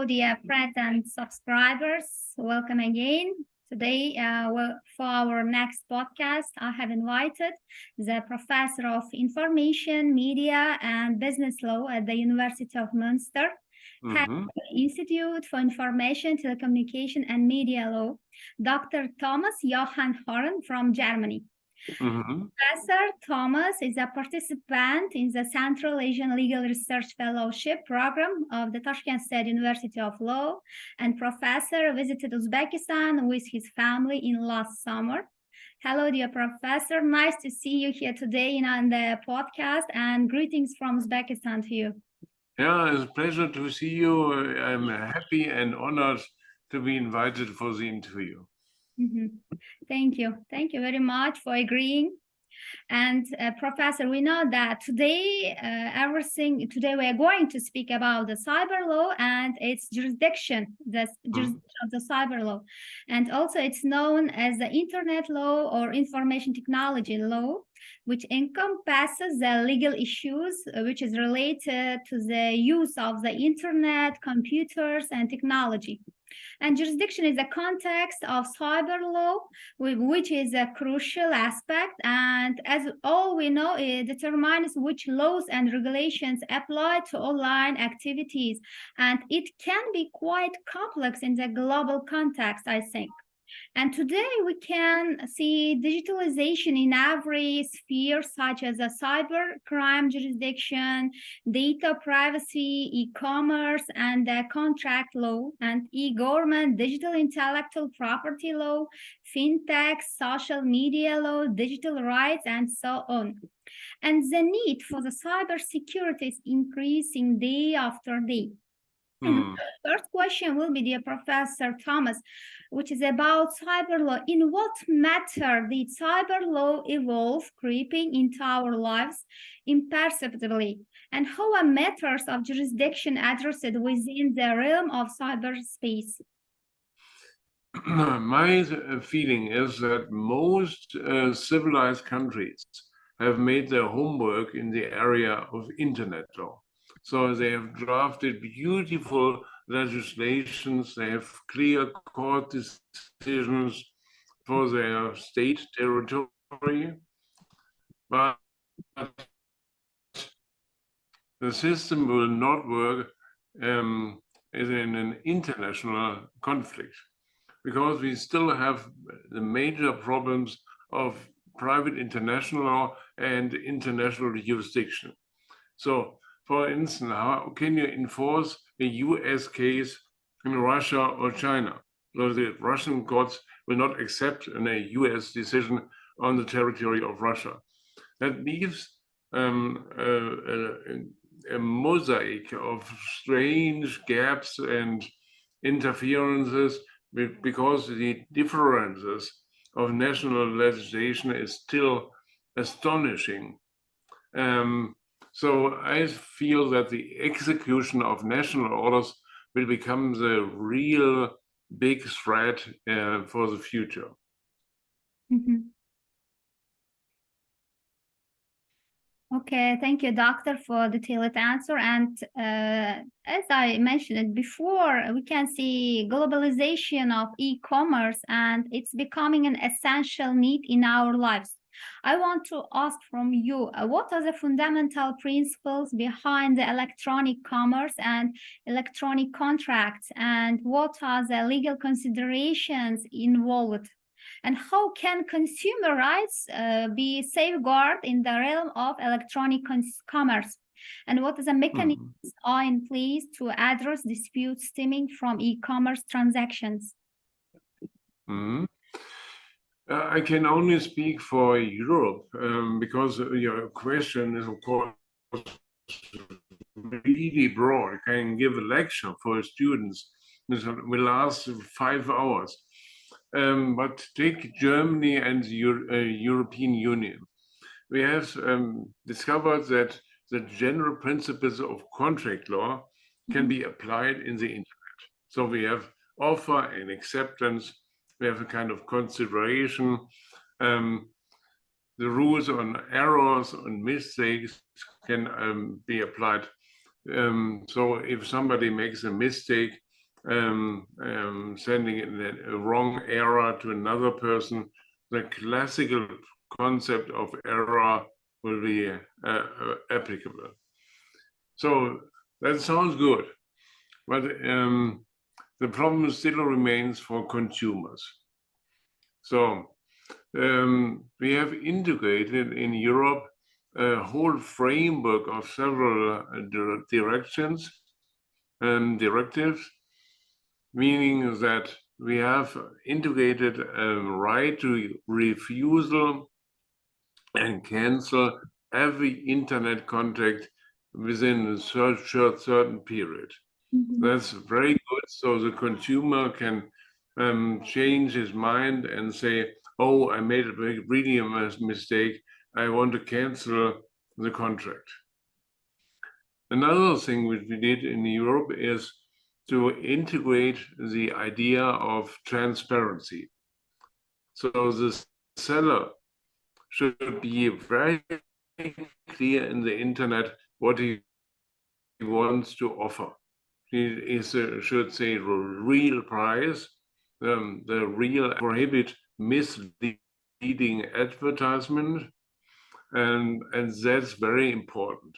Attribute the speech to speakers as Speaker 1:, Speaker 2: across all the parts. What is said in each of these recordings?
Speaker 1: Hello, dear friends and subscribers. Welcome again. Today, for our next podcast, I have invited the Professor of Information, Media, and Business Law at the University of Munster, Head of the Institute for Information, Telecommunication, and Media Law, Dr. Thomas Hoeren from Germany. Professor Thomas is a participant in the Central Asian Legal Research Fellowship Program of the Tashkent State University of Law, and Professor visited Uzbekistan with his family in last summer. Hello, dear Professor. Nice to see you here today on the podcast, and greetings from Uzbekistan to you.
Speaker 2: Yeah, it's a pleasure to see you. I'm happy and honored to be invited for the interview.
Speaker 1: Thank you. Thank you very much for agreeing. And Professor, we know that today we are going to speak about the cyber law and its jurisdiction, the jurisdiction of the cyber law. And also it's known as the Internet law or information technology law, which encompasses the legal issues which is related to the use of the Internet, computers, and technology. And jurisdiction is the context of cyber law, which is a crucial aspect. And as all we know, it determines which laws and regulations apply to online activities. And it can be quite complex in the global context, I think. And today we can see digitalization in every sphere, such as a cyber crime jurisdiction, data privacy, e-commerce, and contract law, and e-government, digital intellectual property law, fintech, social media law, digital rights, and so on. And the need for the cybersecurity is increasing day after day. And the first question will be, dear Professor Thomas, which is about cyber law. In what matter did cyber law evolve, creeping into our lives imperceptibly? And how are matters of jurisdiction addressed within the realm of cyberspace?
Speaker 2: My feeling is that most civilized countries have made their homework in the area of Internet law. So they have drafted beautiful legislations, they have clear court decisions for their state territory, but the system will not work in an international conflict, because we still have the major problems of private international law and international jurisdiction. So, for instance, how can you enforce a US case in Russia or China? So the Russian courts will not accept a US decision on the territory of Russia. That leaves a mosaic of strange gaps and interferences, because the differences of national legislation is still astonishing. So I feel that the execution of national orders will become the real big threat for the future.
Speaker 1: Okay, thank you, Doctor, for the detailed answer. And as I mentioned it before, we can see globalization of e-commerce, and it's becoming an essential need in our lives. I want to ask from you, what are the fundamental principles behind the electronic commerce and electronic contracts, and what are the legal considerations involved? And how can consumer rights be safeguarded in the realm of electronic commerce? And what are the mechanisms are in place to address disputes stemming from e-commerce transactions?
Speaker 2: I can only speak for Europe, because your question is, of course, really broad. I can give a lecture for students which will last 5 hours. But take Germany and the European Union. We have discovered that the general principles of contract law can be applied in the Internet. So we have offer and acceptance, we have a kind of consideration, the rules on errors, on mistakes can be applied. So if somebody makes a mistake, sending a wrong error to another person. The classical concept of error will be applicable. So that sounds good, but the problem still remains for consumers. So we have integrated in Europe a whole framework of several directives, meaning that we have integrated a right to refusal and cancel every internet contact within a certain period. That's very good. So the consumer can change his mind and say, oh, I made really a mistake. I want to cancel the contract. Another thing which we did in Europe is to integrate the idea of transparency. So the seller should be very clear in the internet what he wants to offer. He should say the real price, the real prohibit misleading advertisement, and that's very important.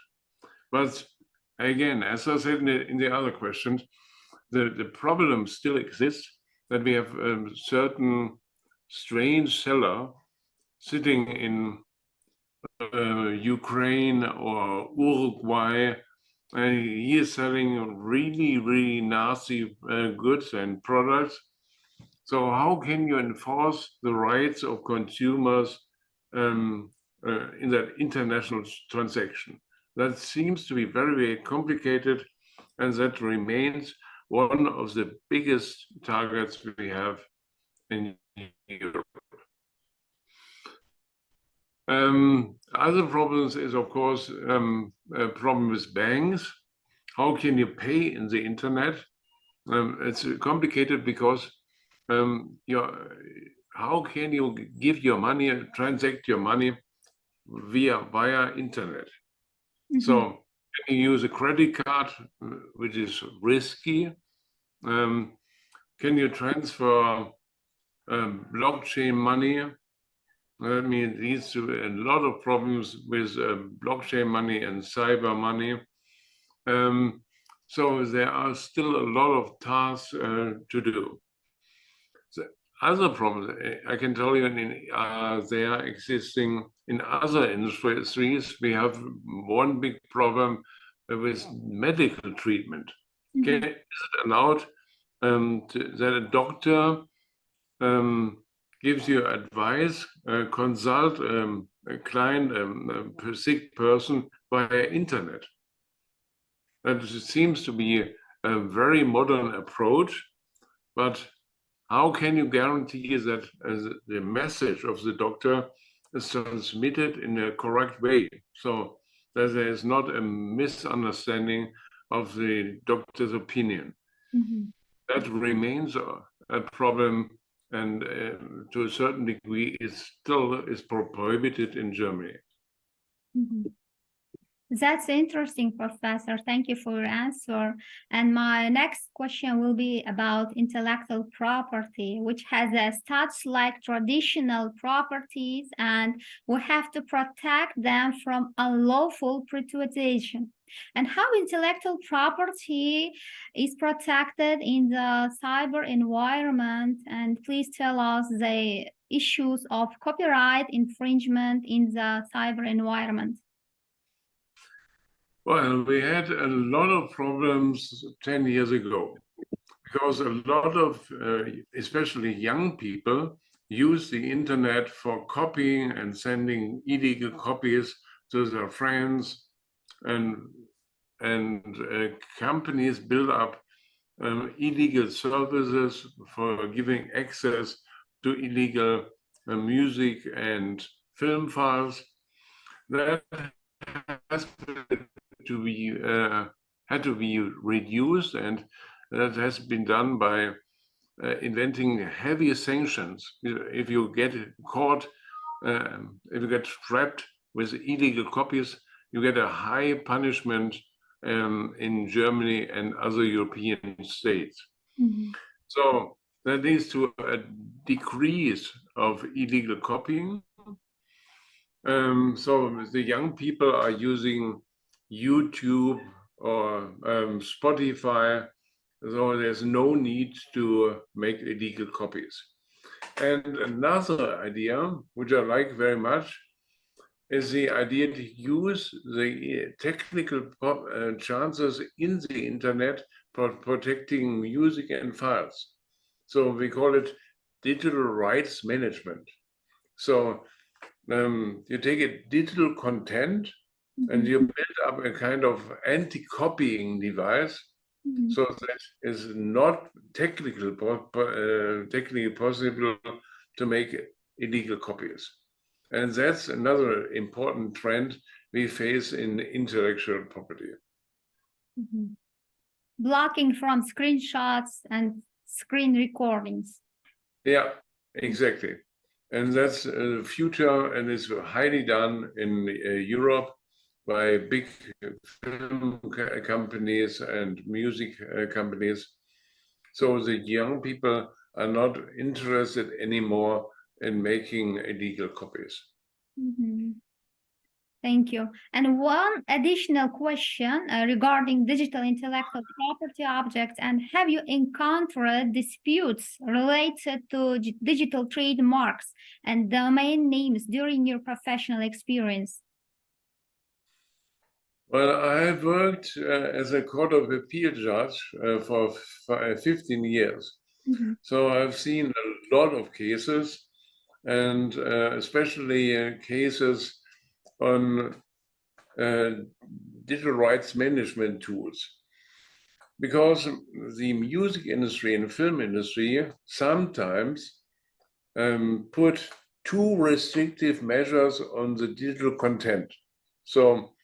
Speaker 2: But again, as I said in the other questions, the problem still exists that we have a certain strange seller sitting in Ukraine or Uruguay, and he is selling really, really nasty goods and products. So how can you enforce the rights of consumers in that international transaction? That seems to be very, very complicated, and that remains one of the biggest targets we have in Europe. Other problems is, of course, a problem with banks. How can you pay in the internet? It's complicated because how can you give your money, transact your money via internet? So can you use a credit card, which is risky? Can you transfer blockchain money? That means leads to a lot of problems with blockchain money and cyber money. So there are still a lot of tasks to do. The other problems, I can tell you, they are existing in other industries. We have one big problem with medical treatment. Is it allowed that a doctor gives you advice, consult a client, a sick person via internet? That seems to be a very modern approach, but how can you guarantee that the message of the doctor is transmitted in a correct way, so that there is not a misunderstanding of the doctor's opinion? That remains a problem, and to a certain degree, it still is prohibited in Germany.
Speaker 1: That's interesting, Professor. Thank you for your answer. And my next question will be about intellectual property, which has a status like traditional properties, and we have to protect them from unlawful privatization. And how intellectual property is protected in the cyber environment? And please tell us the issues of copyright infringement in the cyber environment.
Speaker 2: Well, we had a lot of problems 10 years ago because a lot of, especially young people, use the internet for copying and sending illegal copies to their friends, and companies build up illegal services for giving access to illegal music and film files. That has had to be reduced, and that has been done by inventing heavy sanctions. If you get caught, if you get trapped with illegal copies, you get a high punishment in Germany and other European states.
Speaker 1: Mhm.
Speaker 2: So that leads to a decrease of illegal copying. So the young people are using YouTube or Spotify, so there's no need to make illegal copies. And another idea, which I like very much, is the idea to use the technical chances in the internet for protecting music and files. So we call it digital rights management. So you take a digital content and you build up a kind of anti-copying device.
Speaker 1: Mhm.
Speaker 2: So that is not technically possible to make illegal copies. And that's another important trend we face in intellectual property.
Speaker 1: Mhm. Blocking from screenshots and screen recordings.
Speaker 2: Yeah, exactly. And that's the future, and it's highly done in Europe by big film companies and music companies. So the young people are not interested anymore in making illegal copies.
Speaker 1: Mhm. Thank you. And one additional question regarding digital intellectual property objects. And have you encountered disputes related to digital trademarks and domain names during your professional experience?
Speaker 2: Well, I have worked as a Court of Appeal judge for 15 years.
Speaker 1: Mhm.
Speaker 2: So I've seen a lot of cases, and especially cases on digital rights management tools. Because the music industry and film industry sometimes put too restrictive measures on the digital content. So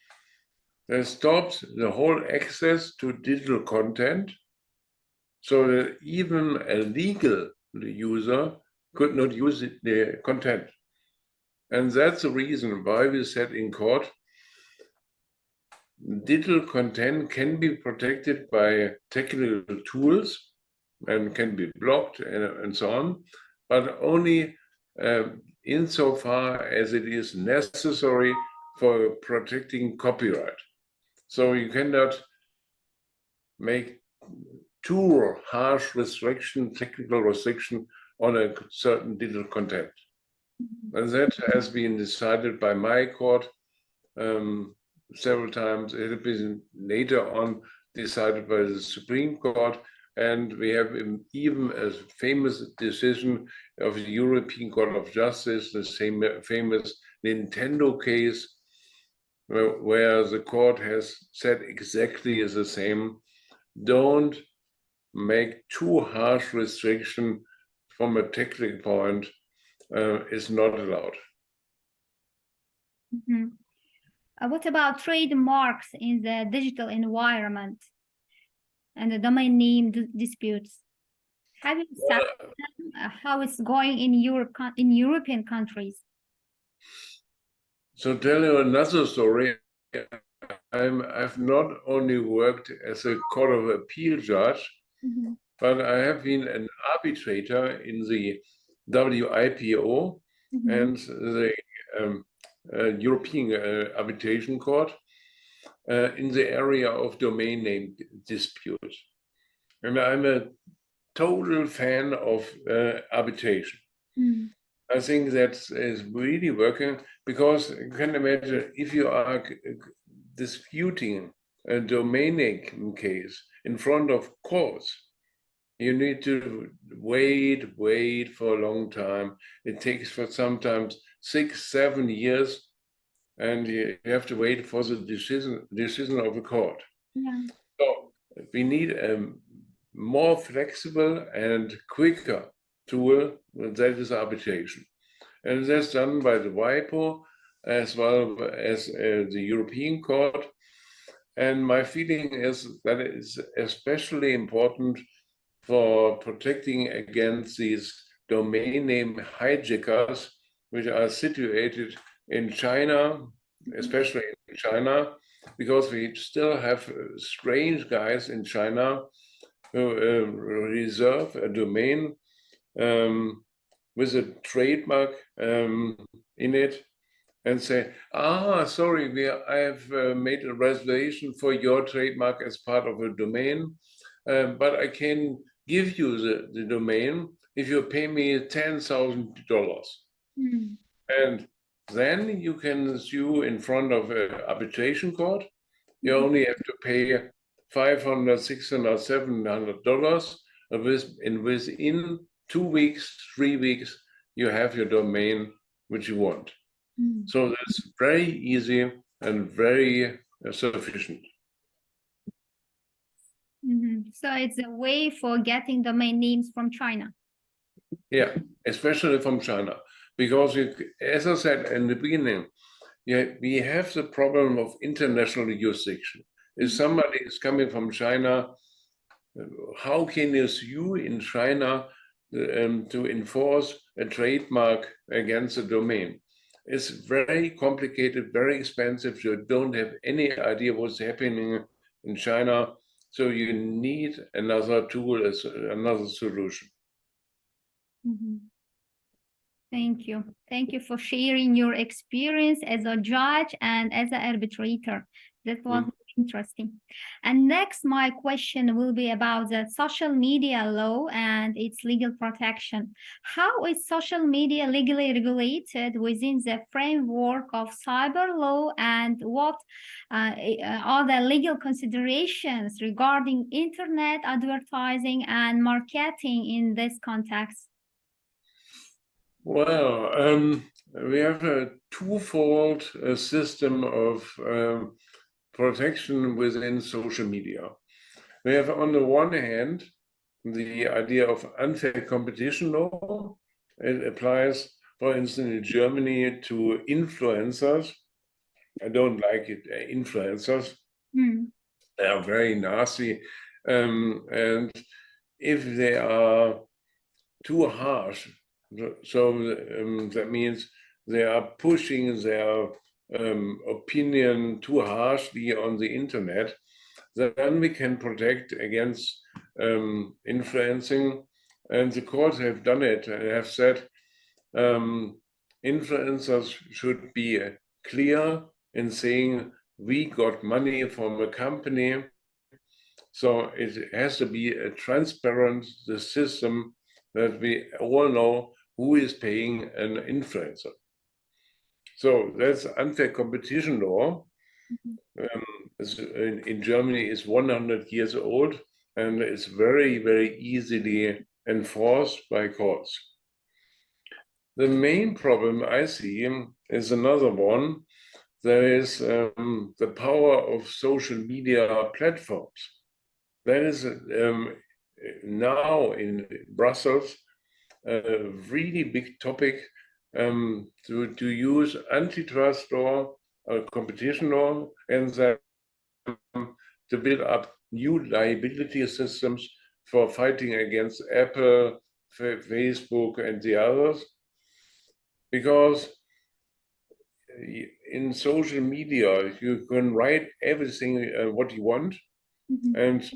Speaker 2: they stopped the whole access to digital content, so that even a legal user could not use the content. And that's the reason why we said in court, digital content can be protected by technical tools and can be blocked and so on, but only insofar as it is necessary for protecting copyright. So you cannot make too harsh technical restriction on a certain digital content. And that has been decided by my court several times. It has been later on decided by the Supreme Court, and we have even a famous decision of the European Court of Justice, the same famous Nintendo case, where the court has said exactly the same. Don't make too harsh restriction from a technical point is not allowed.
Speaker 1: Mhm. What about trademarks in the digital environment and the domain name disputes? Have you settled them? How it's going in Europe, in European countries?
Speaker 2: So tell you another story. I've not only worked as a Court of Appeal judge, but I have been an arbitrator in the WIPO and the European Arbitration Court in the area of domain name dispute. And I'm a total fan of arbitration. I think that is really working, because you can imagine if you are disputing a domain name case in front of courts, you need to wait for a long time. It takes for sometimes 6-7 years, and you have to wait for the decision of the court.
Speaker 1: Yeah.
Speaker 2: So we need a more flexible and quicker tool, that is arbitration. And that's done by the WIPO as well as the European Court. And my feeling is that it is especially important for protecting against these domain name hijackers, which are situated in China, especially in China, because we still have strange guys in China reserve a domain with a trademark in it and say, sorry, I have made a reservation for your trademark as part of a domain, but I can give you the domain if you pay me $10,000. And then you can sue in front of an arbitration court. You only have to pay $500, $600, $700, and within 2 weeks, 3 weeks, you have your domain which you want. So that's very easy and very sufficient.
Speaker 1: So it's a way for getting domain names from China.
Speaker 2: Yeah, especially from China, because as I said in the beginning, we have the problem of international jurisdiction. If somebody is coming from China, how can you sue in China to enforce a trademark against a domain? It's very complicated, very expensive. You don't have any idea what's happening in China. So you need another tool, another solution.
Speaker 1: Thank you. Thank you for sharing your experience as a judge and as an arbitrator. That was interesting. And next, my question will be about the social media law and its legal protection. How is social media legally regulated within the framework of cyber law, and what are the legal considerations regarding internet advertising and marketing in this context?
Speaker 2: Well, we have a twofold system of protection within social media. We have, on the one hand, the idea of unfair competition law. It applies, for instance, in Germany to influencers. I don't like it, influencers. They are very nasty. And if they are too harsh, so that means they are pushing their opinion too harshly on the internet, then we can protect against influencing. And the courts have done it and have said influencers should be clear in saying, we got money from a company. So it has to be a transparent the system that we all know who is paying an influencer. So that's unfair competition law. In Germany is 100 years old, and it's very, very easily enforced by courts. The main problem I see is another one. There is the power of social media platforms. That is now in Brussels a really big topic to use antitrust law, competition law, and then to build up new liability systems for fighting against Apple, Facebook, and the others. Because in social media, you can write everything what you want, and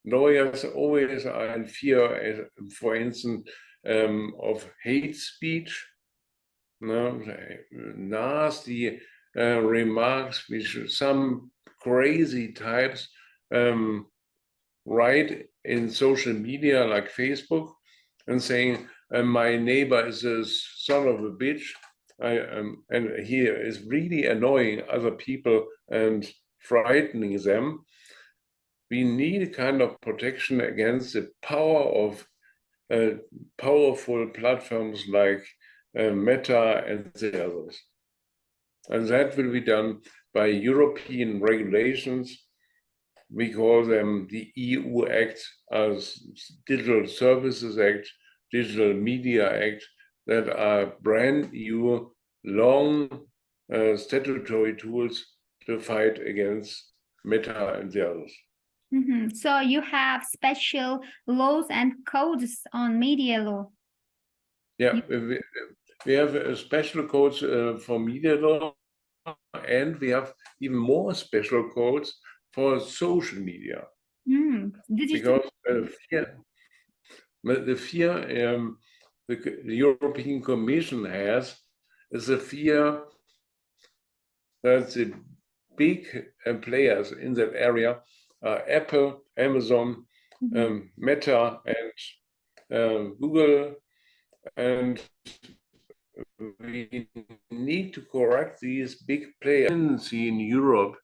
Speaker 2: lawyers always are in fear, for instance, of hate speech, nasty remarks which some crazy types write in social media like Facebook and saying, my neighbor is a son of a bitch, and he is really annoying other people and frightening them. We need a kind of protection against the power of powerful platforms like Meta and the others. And that will be done by European regulations. We call them the EU Act as Digital Services Act, Digital Media Act, that are brand new, long statutory tools to fight against Meta and the others.
Speaker 1: So you have special laws and codes on media law.
Speaker 2: Yeah, we have special codes for media law, and we have even more special codes for social media.
Speaker 1: Digital.
Speaker 2: Because the fear the European Commission has is a fear that the big players in that area are Apple, Amazon, Meta, and Google, and we need to correct these big players in Europe,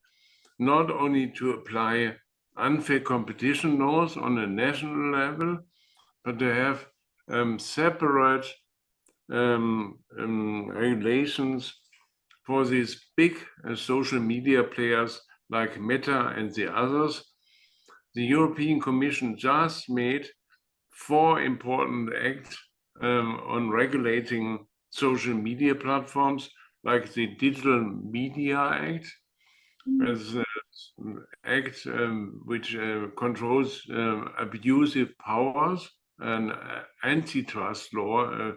Speaker 2: not only to apply unfair competition laws on a national level, but to have separate regulations for these big social media players like Meta and the others. The European Commission just made 4 important acts on regulating social media platforms, like the Digital Media Act, as an act which controls abusive powers, an antitrust law, a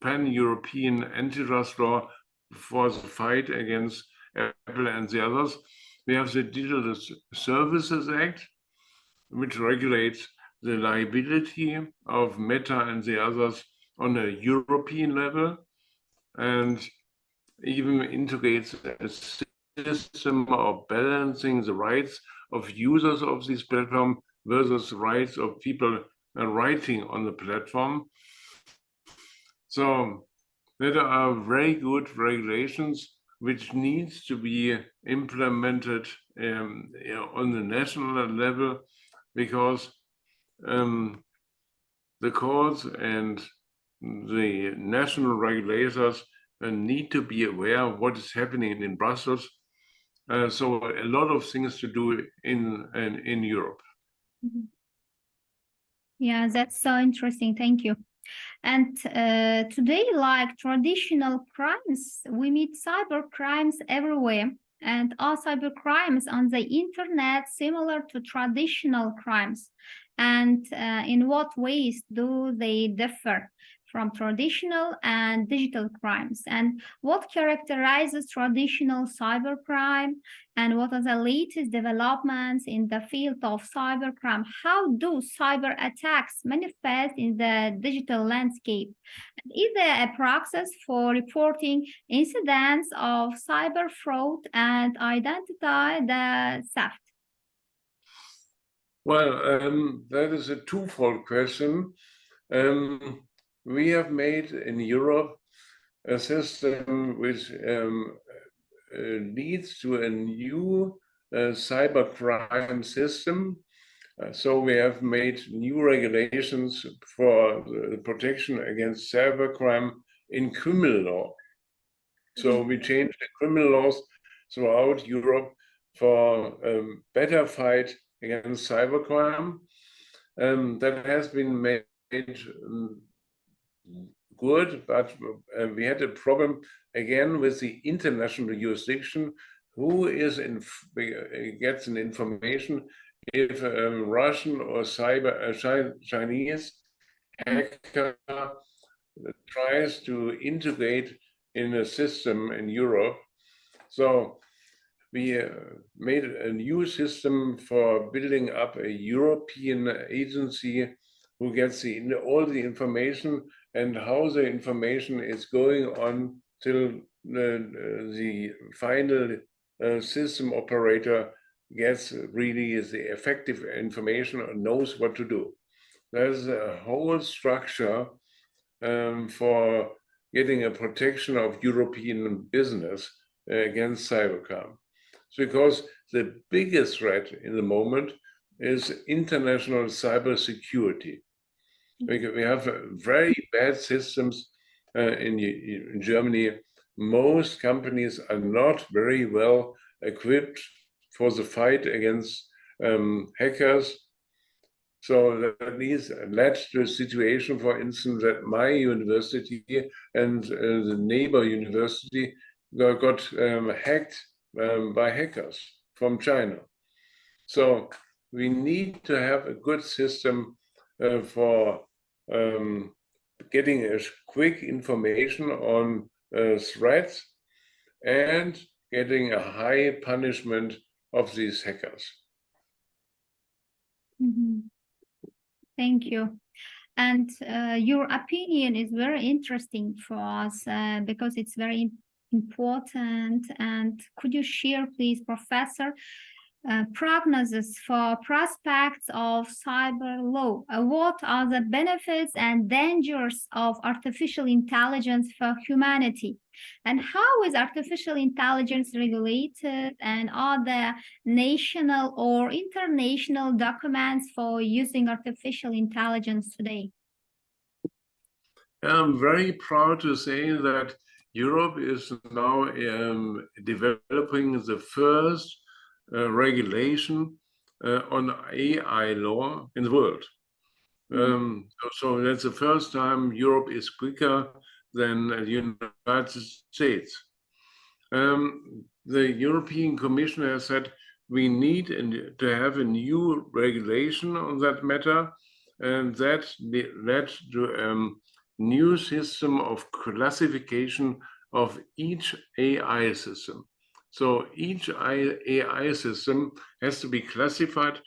Speaker 2: pan-European antitrust law for the fight against Apple and the others. We have the Digital Services Act, which regulates the liability of Meta and the others on a European level, and even integrates a system of balancing the rights of users of this platform versus the rights of people writing on the platform. So there are very good regulations which needs to be implemented on the national level, because the courts and the national regulators need to be aware of what is happening in Brussels. So a lot of things to do in Europe.
Speaker 1: Yeah, that's so interesting. Thank you. And today, like traditional crimes, we meet cyber crimes everywhere. And are cyber crimes on the internet similar to traditional crimes? And in what ways do they differ from traditional and digital crimes? And what characterizes traditional cybercrime? And what are the latest developments in the field of cybercrime? How do cyber attacks manifest in the digital landscape? And is there a process for reporting incidents of cyber fraud and identify the theft?
Speaker 2: Well, that is a twofold question. We have made in Europe a system which leads to a new cybercrime system. So we have made new regulations for the protection against cybercrime in criminal law. So we changed the criminal laws throughout Europe for a better fight against cybercrime. That has been made good, but we had a problem again with the international jurisdiction. Who is gets an information if a Russian or Chinese hacker tries to integrate in a system in Europe? So we made a new system for building up a European agency who gets all the information and how the information is going on till the final system operator gets really the effective information and knows what to do. There's a whole structure for getting a protection of European business against cybercrime. Because the biggest threat in the moment is international cybersecurity. We have very bad systems in Germany. Most companies are not very well equipped for the fight against hackers. So that led to a situation, for instance, that my university and the neighbor university got hacked by hackers from China. So we need to have a good system for getting a quick information on threats and getting a high punishment of these hackers.
Speaker 1: Thank you. And your opinion is very interesting for us because it's very important. And could you share, please, Professor, prognosis for prospects of cyber law? What are the benefits and dangers of artificial intelligence for humanity? And how is artificial intelligence regulated? And are there national or international documents for using artificial intelligence today?
Speaker 2: I'm very proud to say that Europe is now developing the first regulation on AI law in the world. So that's the first time Europe is quicker than the United States. The European Commission has said we need to have a new regulation on that matter, and that led to new system of classification of each AI system. So each AI system has to be classified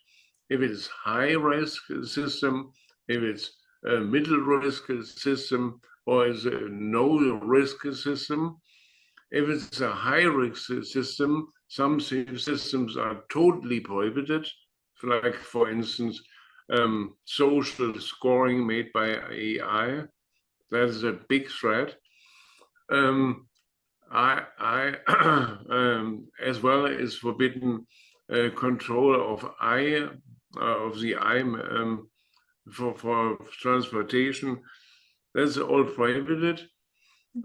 Speaker 2: if it is high-risk system, if it's a middle-risk system, or is a no-risk system. If it's a high-risk system, some systems are totally prohibited, like, for instance, social scoring made by AI. That is a big threat. As well as forbidden control of the eye for transportation. That's all prohibited.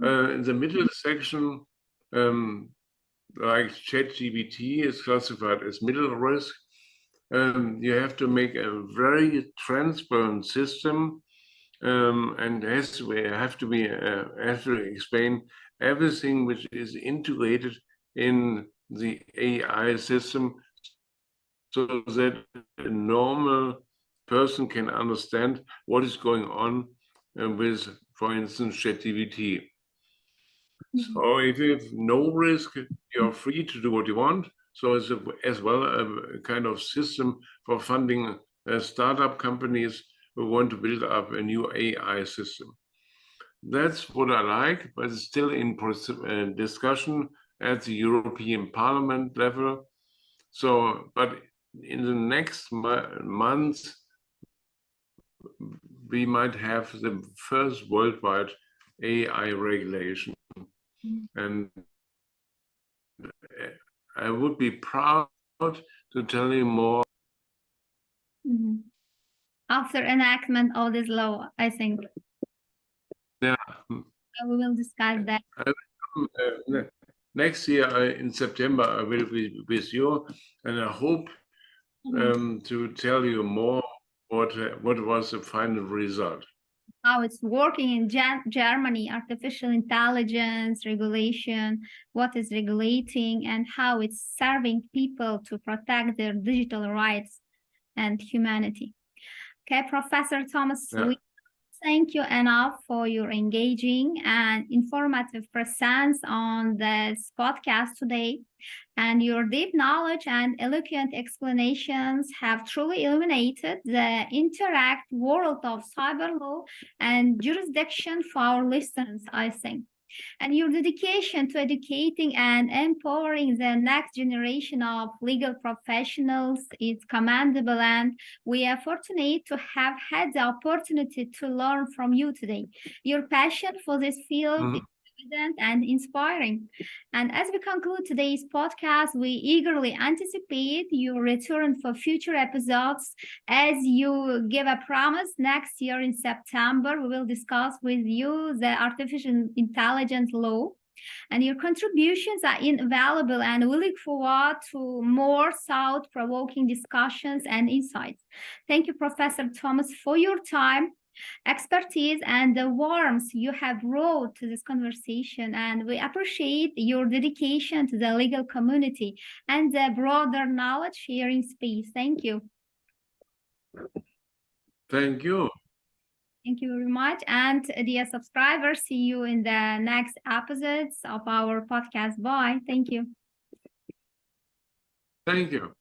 Speaker 2: In the middle section, like ChatGPT is classified as middle risk. You have to make a very transparent system, and have to explain everything which is integrated in the AI system, so that a normal person can understand what is going on with, for instance, ChatGPT. So if you have no risk, you're free to do what you want. So it's as well a kind of system for funding startup companies who want to build up a new AI system. That's what I like, but it's still in discussion at the European Parliament level. So, but in the next months, we might have the first worldwide AI regulation. And I would be proud to tell you more.
Speaker 1: After enactment of this law, I think.
Speaker 2: Yeah.
Speaker 1: We will discuss that.
Speaker 2: Next year in September, I will be with you, and I hope to tell you more what was the final result.
Speaker 1: How it's working in Germany, artificial intelligence regulation, what is regulating, and how it's serving people to protect their digital rights and humanity. Okay, Professor Thomas, we thank you enough for your engaging and informative presence on this podcast today. And your deep knowledge and eloquent explanations have truly illuminated the interact world of cyber law and jurisdiction for our listeners, I think. And your dedication to educating and empowering the next generation of legal professionals is commendable, and we are fortunate to have had the opportunity to learn from you today. Your passion for this field is evident and inspiring. And as we conclude today's podcast, we eagerly anticipate your return for future episodes. As you give a promise, next year in September, we will discuss with you the artificial intelligence law. And your contributions are invaluable, and we look forward to more thought-provoking discussions and insights. Thank you, Professor Thomas, for your time, expertise, and the warmth you have brought to this conversation. And we appreciate your dedication to the legal community and the broader knowledge sharing space. Thank you.
Speaker 2: Thank you.
Speaker 1: Thank you very much. And dear subscribers, see you in the next episodes of our podcast. Bye. Thank you.
Speaker 2: Thank you.